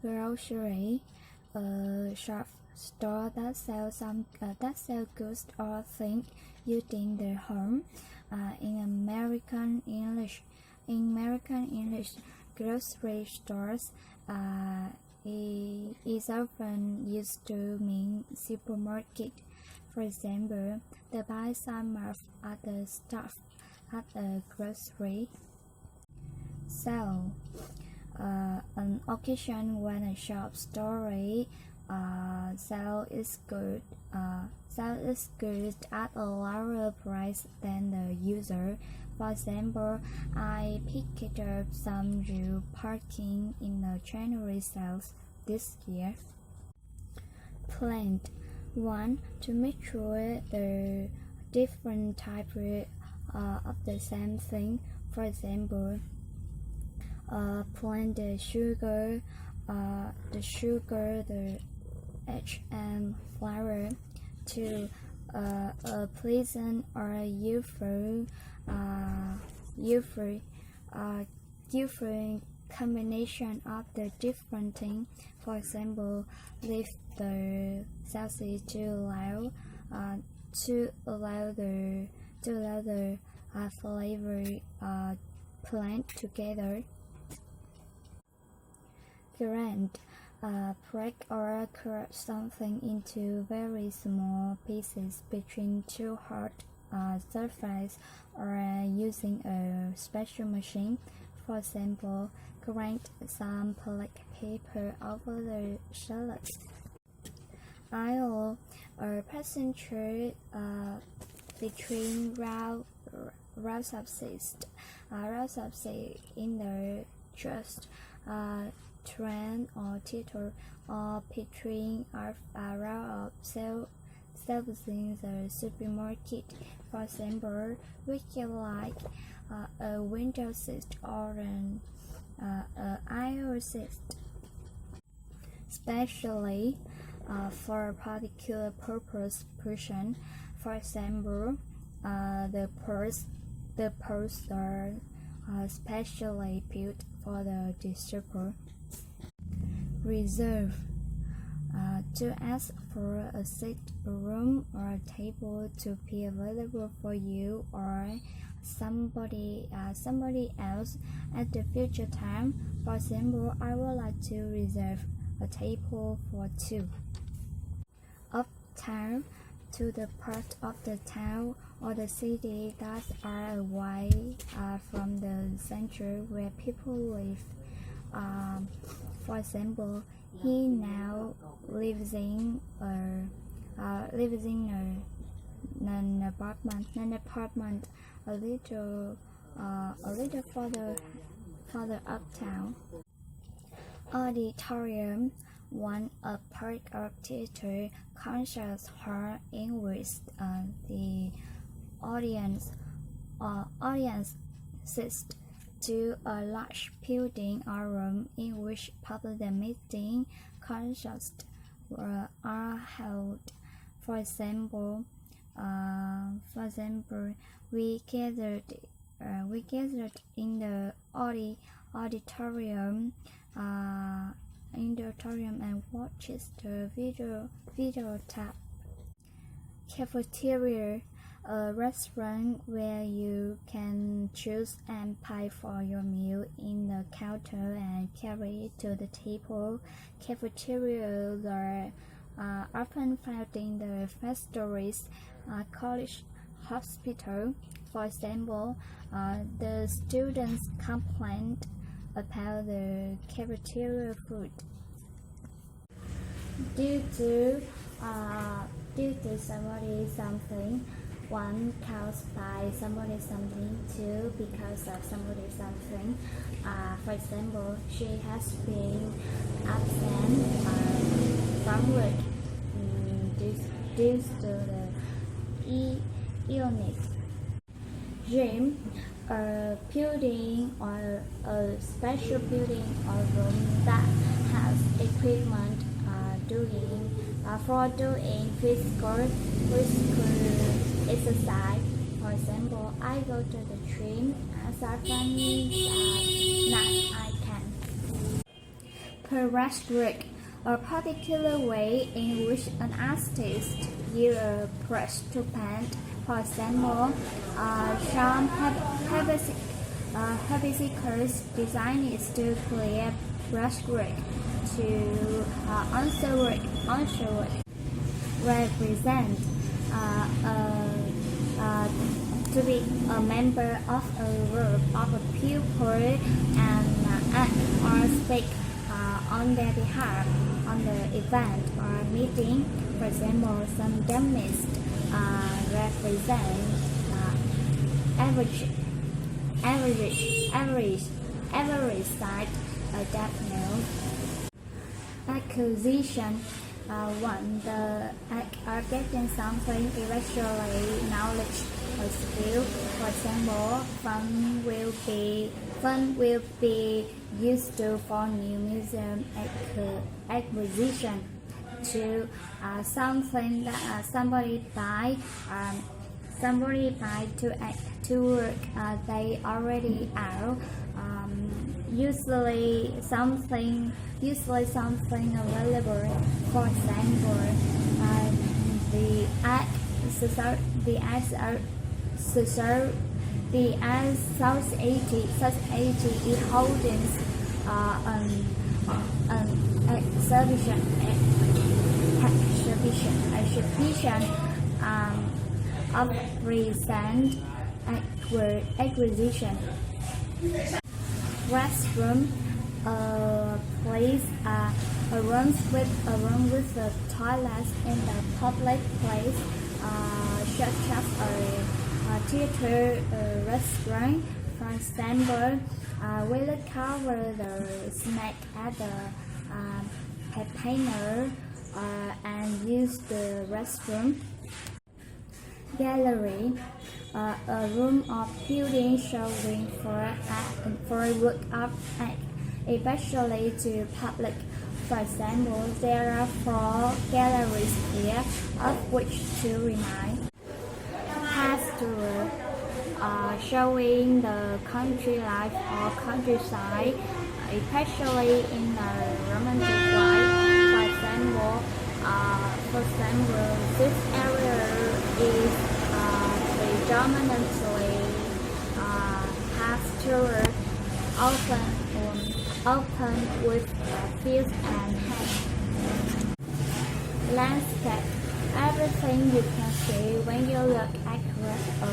grocery, a shop store that sells goods or things using the home. In American English, grocery stores is often used to mean supermarket. For example, to buy some of other stuff at a grocery sale. An occasion when a shop store sell its goods at a lower price than the usual. For example, I picked up some new parking in the January sales this year. Plant 1. To make sure the different types of the same thing. For example, plant the sugar, the edge and flour. 2. A pleasant or useful combination of the different things. For example, leave the sausage to allow the flavor blend together. Grind. Break or cut something into very small pieces between two hard surfaces or using a special machine. For example, grind some black pepper over the salad. Aisle. A passenger between rows of seats in the just train or theater, or between a row of shelves in the supermarket. For example, we can like a window seat or an aisle seat, especially for a particular purpose person. For example, the purse are specially built for the distributor. Reserve. To ask for a seat, a room, or a table to be available for you or somebody else at the future time. For example, I would like to reserve a table for 2. Uptown. To the part of the town or the city that are away from the center where people live. For example, he now lives in an apartment a little further uptown. Auditorium. 1. A park or theater, concert hall in which the audience sits. 2. A large building or room in which public meetings, concerts are held. For example, we gathered in the auditorium and watches the video tape. Cafeteria. A restaurant where you can choose and pay for your meal in the counter and carry it to the table. Cafeterias are often found in the factories, college, hospital. For example, the students complained about the cafeteria food. Due to somebody something. 1. Caused by somebody something. 2. Because of somebody something. For example, she has been absent from work due to the illness. Gym. A building or a special building or room that has equipment for doing physical exercise. For example, I go to the gym as often as I can. Perestroika, a particular way in which an artist uses a brush to paint. For example, some hibiscus design is to create brushwork to onshore represent to be a member of a group of people and act or speak on their behalf on the event or meeting. For example, some dummies represent average size adaptable. Acquisition. When the are getting something, eventually knowledge or skill. For example, fund will be used for new museum acquisition. To something that somebody buy to work they already are. Usually something available. For example, South Asia holdings an exhibition of recent acquisition. Restroom, a room with a toilet in the public place, such as a theater, restaurant. For example, will cover the snack at the container and use the restroom. Gallery, a room or building showing for work of art, especially to public. For example, there are 4 galleries here, of which 2 remain. Pastoral, showing the country life or countryside, especially in a romantic way. For example, this area is predominantly pastoral, open with fields and hedges. Landscape, everything you can see when you look across a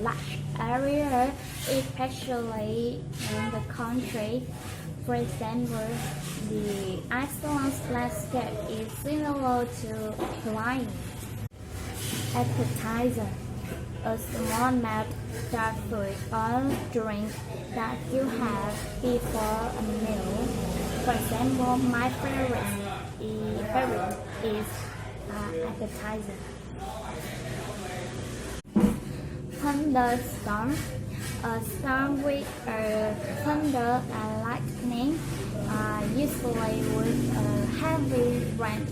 large area, especially in the country. For example, the Iceland's landscape is similar to Hawaii. Appetizer, a small meal that food or drink that you have before a meal. For example, my favorite is appetizer. Thunderstorm, a storm with thunder and lightning, usually with heavy rain.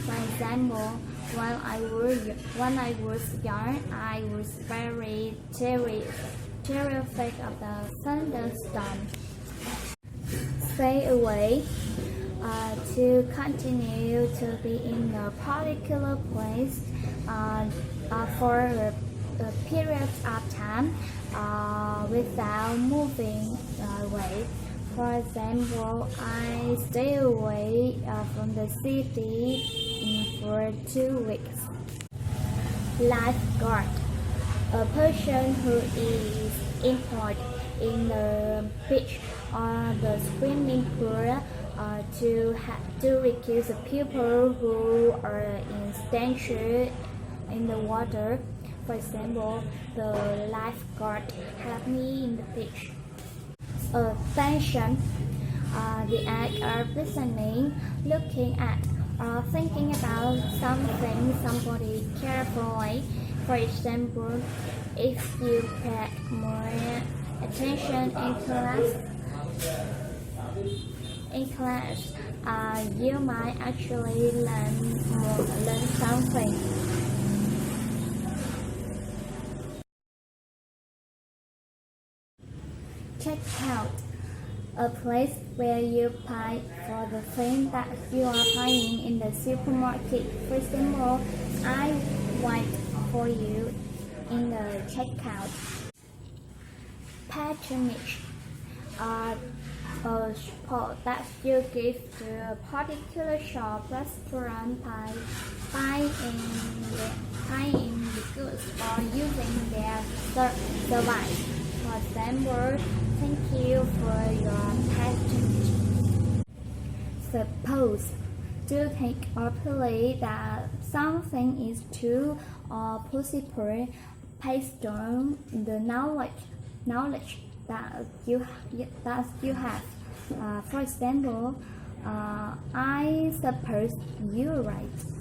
For example, when I was young, I was very terrified of the thunderstorm. Stay away. To continue to be in a particular place for a period of time without moving away. For example, I stay away from the city for 2 weeks. Lifeguard, a person who is employed in the beach or the swimming pool to rescue the people who are in danger in the water. For example, the lifeguard helped me in the beach. Attention, the act of listening, looking at, or thinking about somebody carefully. For example, if you pay more attention in class, you might actually learn something. Check out, a place where you pay for the thing that you are buying in the supermarket. For example, I wait for you in the checkout. Patronage are a support that you give to a particular shop, restaurant by buying the goods or using their service. For example, thank you for your patronage. Suppose to think or believe that something is true or possible based on the knowledge that you have. For example, I suppose you're right.